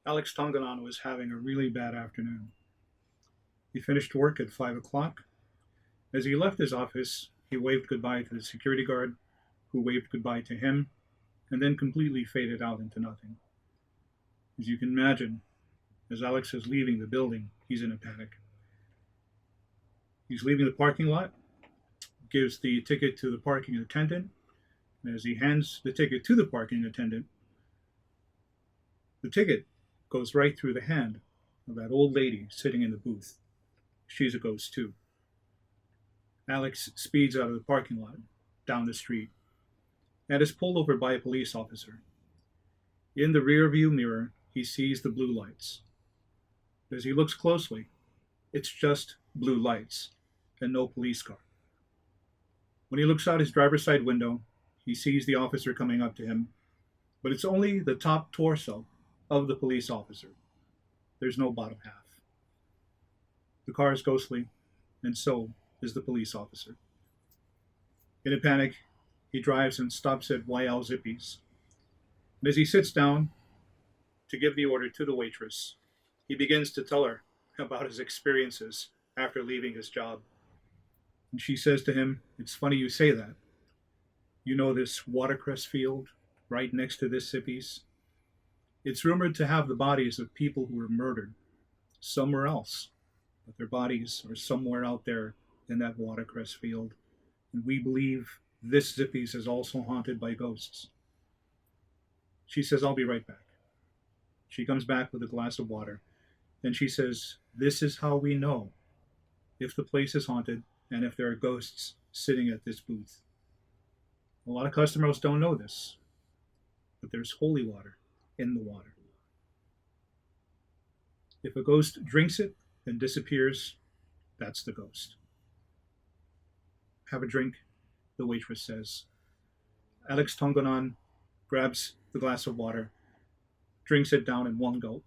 Alex Tangonan was having a really bad afternoon. He finished work at 5 o'clock. As he left his office, he waved goodbye to the security guard, who waved goodbye to him, and then completely faded out into nothing. As you can imagine, as Alex is leaving the building, he's in a panic. He's leaving the parking lot, gives the ticket to the parking attendant, and as he hands the ticket to the parking attendant, the ticket goes right through the hand of that old lady sitting in the booth. She's a ghost too. Alex speeds out of the parking lot, down the street, and is pulled over by a police officer. In the rearview mirror, he sees the blue lights. As he looks closely, it's just blue lights and no police car. When he looks out his driver's side window, he sees the officer coming up to him, but it's only the top torso of the police officer. There's no bottom half. The car is ghostly, and so is the police officer. In a panic, he drives and stops at Wael Zippy's. And as he sits down to give the order to the waitress, he begins to tell her about his experiences after leaving his job. And she says to him, "It's funny you say that. You know this watercress field right next to this Zippy's? It's rumored to have the bodies of people who were murdered somewhere else, but their bodies are somewhere out there in that watercress field. And we believe this Zippy's is also haunted by ghosts." She says, "I'll be right back." She comes back with a glass of water, and she says, "This is how we know if the place is haunted and if there are ghosts sitting at this booth." A lot of customers don't know this, but there's holy water in the water. If a ghost drinks it and disappears, that's the ghost. "Have a drink," the waitress says. Alex Tongonan grabs the glass of water, drinks it down in one gulp,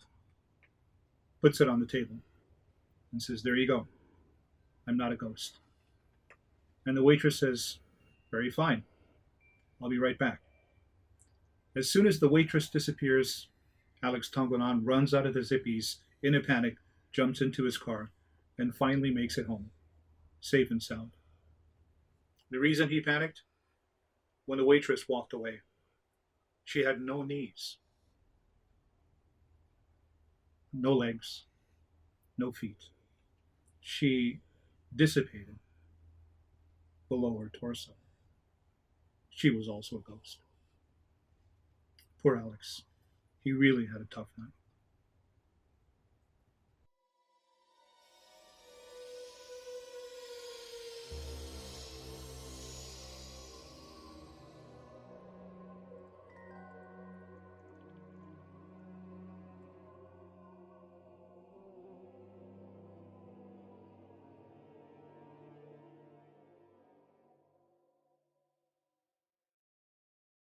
puts it on the table, and says, "There you go. I'm not a ghost." And the waitress says, "Very fine. I'll be right back." As soon as the waitress disappears, Alex Tongonan runs out of the Zippy's in a panic, jumps into his car, and finally makes it home, safe and sound. The reason he panicked? When the waitress walked away, she had no knees, no legs, no feet. She dissipated below her torso. She was also a ghost. Poor Alex. He really had a tough night.